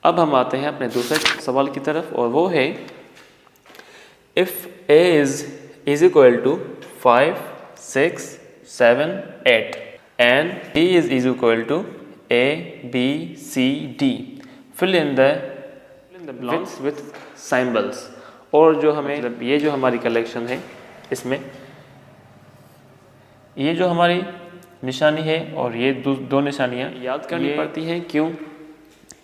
अब हम आते हैं अपने दूसरे सवाल की तरफ, और वो है if a is equal to 5, 6, 7, 8 and b is equal to a, b, c, d, fill in the blanks with symbols। और जो हमें मतलब ये जो हमारी कलेक्शन है, इसमें ये जो हमारी निशानी है और ये दो निशानियाँ याद करनी पड़ती हैं। क्यों?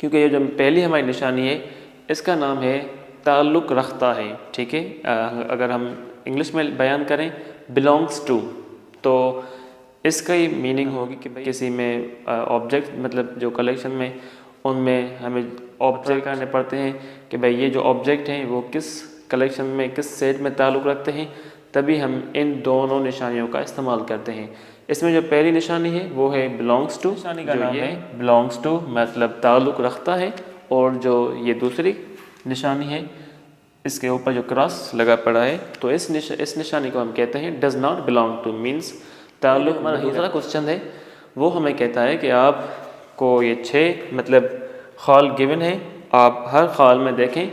क्योंकि ये जो पहली हमारी निशानी है इसका नाम है ताल्लुक़ रखता है, ठीक है। अगर हम इंग्लिश में बयान करें बिलोंग्स टू, तो इसका ही मीनिंग होगी कि भाई किसी में ऑब्जेक्ट मतलब जो कलेक्शन में उनमें हमें ऑब्जेक्ट करने पड़ते हैं कि भाई ये जो ऑब्जेक्ट हैं वो किस कलेक्शन में किस सेट में ताल्लुक़ रखते हैं, तभी हम इन दोनों निशानियों का इस्तेमाल करते हैं। इसमें जो पहली निशानी है वो है बिलोंग्स टू, निशानी का नाम है बिलोंग्स टू मतलब ताल्लुक़ रखता है, और जो ये दूसरी निशानी है इसके ऊपर जो क्रॉस लगा पड़ा है, तो इस निशानी को हम कहते हैं does not belong to, means ताल्लुक़। हमारा दूसरा क्वेश्चन है वो हमें कहता है कि आपको ये 6 मतलब खाल गिवन है, आप हर खाल में देखें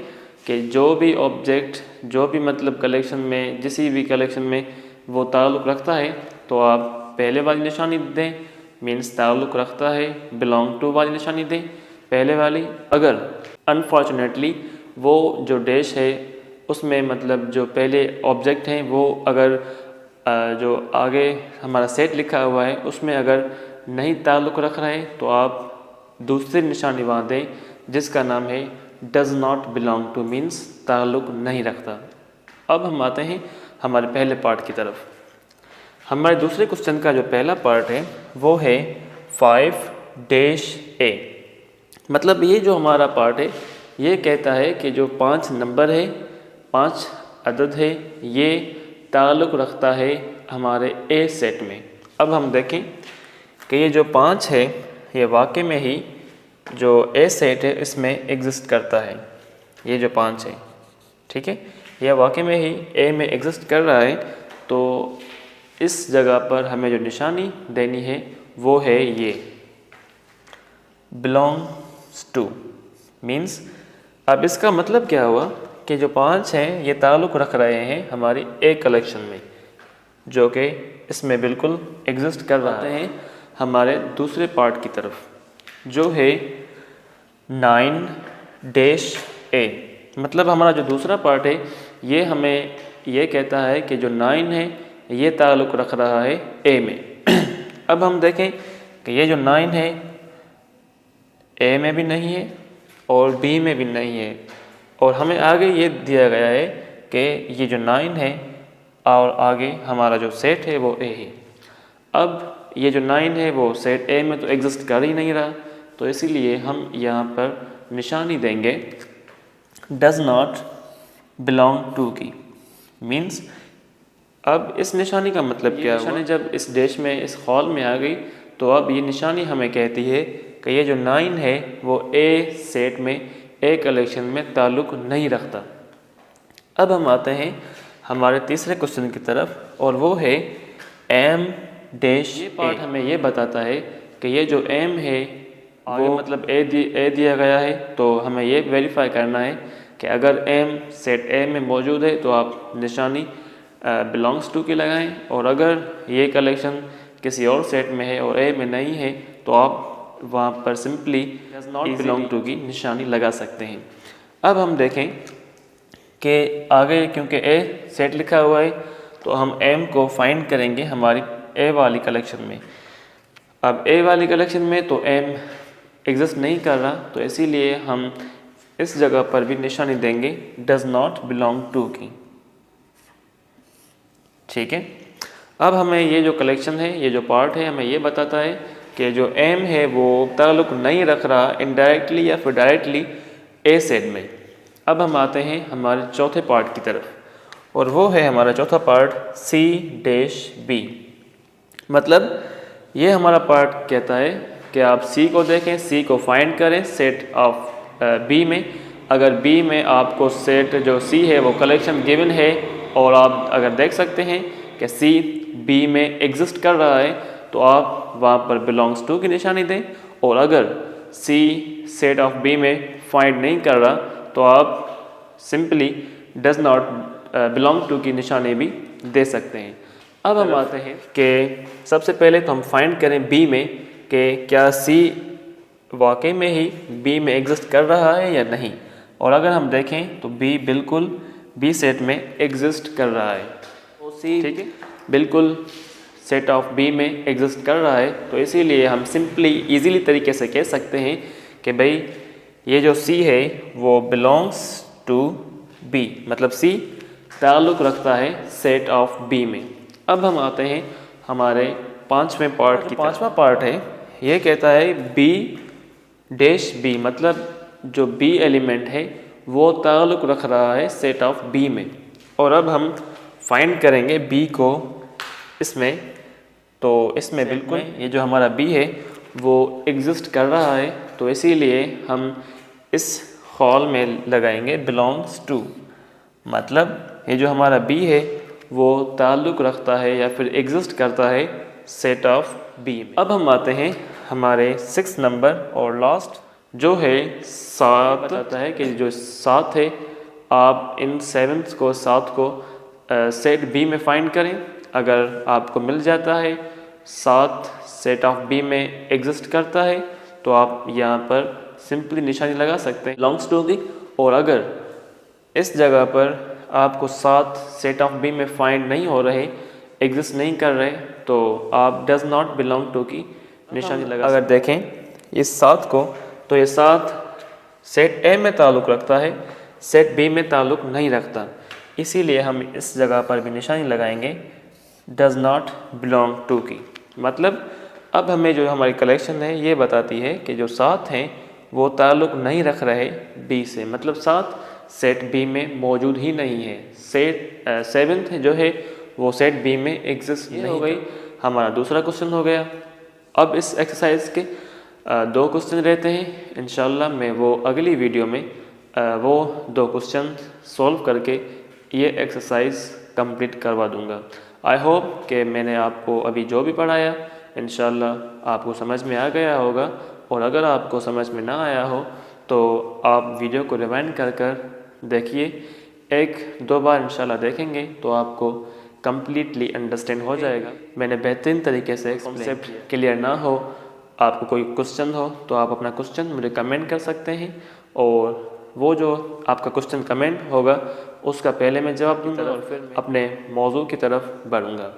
कि जो भी ऑब्जेक्ट जो भी मतलब कलेक्शन में जिस भी कलेक्शन में वो ताल्लुक़ रखता है, तो आप पहले वाली निशानी दें, मीन्स ताल्लुक़ रखता है, बिलोंग टू वाली निशानी दें पहले वाली। अगर अनफॉर्चुनेटली वो जो डैश है उसमें मतलब जो पहले ऑब्जेक्ट हैं वो अगर जो आगे हमारा सेट लिखा हुआ है उसमें अगर नहीं ताल्लुक़ रख रहा है, तो आप दूसरी निशानी वहाँ दें जिसका नाम है does not belong to, means ताल्लुक़ नहीं रखता। अब हम आते हैं हमारे पहले पार्ट की तरफ। हमारे दूसरे क्वेश्चन का जो पहला पार्ट है वो है 5-A, मतलब ये जो हमारा पार्ट है ये कहता है कि जो 5 नंबर है, 5 अदद है, ये ताल्लुक़ रखता है हमारे ए सेट में। अब हम देखें कि ये जो 5 है ये वाकई में ही जो ए सेट है इसमें एग्जिस्ट करता है। ये जो 5 है, ठीक है, यह वाकई में ही ए में एग्जिस्ट कर रहा है, तो इस जगह पर हमें जो निशानी देनी है वो है ये बिलोंग्स टू, मीन्स अब इसका मतलब क्या हुआ कि जो 5 हैं ये ताल्लुक़ रख रहे हैं हमारी ए कलेक्शन में, जो कि इसमें बिल्कुल एग्जिस्ट कर रहा है। हमारे दूसरे पार्ट की तरफ जो है 9-A, मतलब हमारा जो दूसरा पार्ट है ये हमें ये कहता है कि जो 9 है ये ताल्लुक़ रख रहा है ए में। अब हम देखें कि ये जो 9 है ए में भी नहीं है और बी में भी नहीं है, और हमें आगे ये दिया गया है कि ये जो 9 है और आगे हमारा जो सेट है वो ए है। अब ये जो 9 है वो सेट ए में तो एग्जिस्ट कर ही नहीं रहा, तो इसीलिए हम यहाँ पर निशानी देंगे डज़ नॉट बिलोंग टू की, मीन्स अब इस निशानी का मतलब क्या हुआ? निशानी जब इस डैश में इस हॉल में आ गई, तो अब ये निशानी हमें कहती है कि ये जो 9 है वो ए सेट में ए कलेक्शन में ताल्लुक़ नहीं रखता। अब हम आते हैं हमारे तीसरे क्वेश्चन की तरफ, और वो है M-। ये पार्ट हमें ये बताता है कि ये जो M है वो मतलब ए दिया गया है, तो हमें ये वेरीफाई करना है कि अगर M सेट ए में मौजूद है तो आप निशानी बिलोंग्स टू की लगाएं, और अगर ये कलेक्शन किसी और सेट में है और ए में नहीं है तो आप वहाँ पर simply does not belong to की निशानी लगा सकते हैं। अब हम देखें कि आगे क्योंकि ए सेट लिखा हुआ है तो हम एम को फाइंड करेंगे हमारी ए वाली कलेक्शन में। अब ए वाली कलेक्शन में तो एम एग्जिस्ट नहीं कर रहा, तो इसीलिए हम इस जगह पर भी निशानी देंगे डज़ नॉट बिलोंग टू की, ठीक है। अब हमें ये जो कलेक्शन है, ये जो पार्ट है, हमें ये बताता है कि जो एम है वो ताल्लुक़ नहीं रख रहा इनडायरेक्टली या फिर डायरेक्टली ए सेट में। अब हम आते हैं हमारे चौथे पार्ट की तरफ, और वो है हमारा चौथा पार्ट C-B। मतलब ये हमारा पार्ट कहता है कि आप C को देखें, C को फाइंड करें सेट ऑफ B में। अगर B में आपको सेट जो C है वो कलेक्शन गिवन है, और आप अगर देख सकते हैं कि C B में एग्जिस्ट कर रहा है, तो आप वहाँ पर बिलोंग्स टू की निशानी दें। और अगर सी सेट ऑफ बी में फाइंड नहीं कर रहा तो आप simply does not belong to की निशानी भी दे सकते हैं। अब हम आते हैं कि सबसे पहले तो हम फाइंड करें बी में कि क्या सी वाकई में ही बी में एग्जिस्ट कर रहा है या नहीं। और अगर हम देखें तो बी बिल्कुल बी सेट में एग्जिस्ट कर रहा है। तो सी ठीक है बिल्कुल सेट ऑफ बी में एग्जिस्ट कर रहा है, तो इसीलिए हम सिंपली इजीली तरीके से कह सकते हैं कि भाई ये जो सी है वो बिलोंग्स टू बी, मतलब सी ताल्लुक़ रखता है सेट ऑफ बी में। अब हम आते हैं हमारे पांचवें पार्ट की। पांचवा पार्ट है ये कहता है बी डैश बी, मतलब जो बी एलिमेंट है वो ताल्लुक़ रख रहा है सेट ऑफ बी में। और अब हम फाइंड करेंगे बी को इसमें, तो इसमें बिल्कुल ये जो हमारा बी है वो एग्जिस्ट कर रहा है, तो इसीलिए हम इस हॉल में लगाएंगे बिलोंग्स टू, मतलब ये जो हमारा बी है वो ताल्लुक़ रखता है या फिर एग्जिस्ट करता है सेट ऑफ बी में। अब हम आते हैं हमारे 6 नंबर और लास्ट जो है 7। बताता है कि जो 7 है आप इन 7 को 7 को सेट बी में फाइंड करें। अगर आपको मिल जाता है 7 सेट ऑफ बी में एग्जिस्ट करता है तो आप यहाँ पर सिंपली निशानी लगा सकते हैं बिलोंग्स टू की। और अगर इस जगह पर आपको 7 सेट ऑफ बी में फाइंड नहीं हो रहे, एग्जिस्ट नहीं कर रहे, तो आप डज नॉट बिलोंग टू की निशानी लगा। अगर देखें इस 7 को तो ये 7 सेट ए में ताल्लुक़ रखता है, सेट बी में ताल्लुक़ नहीं रखता, इसीलिए हम इस जगह पर भी निशानी लगाएंगे डज नॉट बिलोंग टू की। मतलब अब हमें जो हमारी कलेक्शन है ये बताती है कि जो 7 हैं वो ताल्लुक़ नहीं रख रहे बी से, मतलब 7 सेट बी में मौजूद ही नहीं है। सेट 7th जो है वो सेट बी में एग्जिस्ट नहीं हो गई। हमारा दूसरा क्वेश्चन हो गया। अब इस एक्सरसाइज के 2 क्वेश्चन रहते हैं, इंशाल्लाह मैं वो अगली वीडियो में वो 2 क्वेश्चन सॉल्व करके ये एक्सरसाइज कंप्लीट करवा दूंगा। आई होप कि मैंने आपको अभी जो भी पढ़ाया इंशाल्लाह आपको समझ में आ गया होगा, और अगर आपको समझ में ना आया हो तो आप वीडियो को रिवाइंड कर कर देखिए, 1-2 बार इंशाल्लाह देखेंगे तो आपको कम्प्लीटली अंडरस्टैंड हो जाएगा। मैंने बेहतरीन तरीके से कॉन्सेप्ट क्लियर ना हो, आपको कोई क्वेश्चन हो तो आप अपना क्वेश्चन मुझे कमेंट कर सकते हैं, और वो जो आपका क्वेश्चन कमेंट होगा उसका पहले मैं जवाब दूंगा और फिर अपने मौजू की तरफ बढ़ूंगा।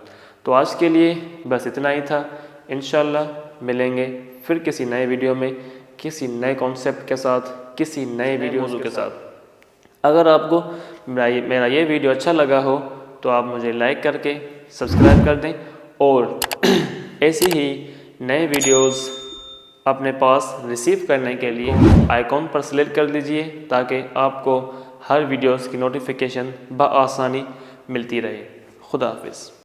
तो आज के लिए बस इतना ही था। इंशाल्लाह मिलेंगे फिर किसी नए वीडियो में, किसी नए कॉन्सेप्ट के साथ, किसी नए वीडियो के साथ। अगर आपको मेरा ये वीडियो अच्छा लगा हो तो आप मुझे लाइक करके सब्सक्राइब कर दें, और ऐसी ही नए वीडियोस अपने पास रिसीव करने के लिए आइकॉन पर सेलेक्ट कर लीजिए, ताकि आपको हर वीडियोस की नोटिफिकेशन बआसानी मिलती रहे। खुदा हाफिज़।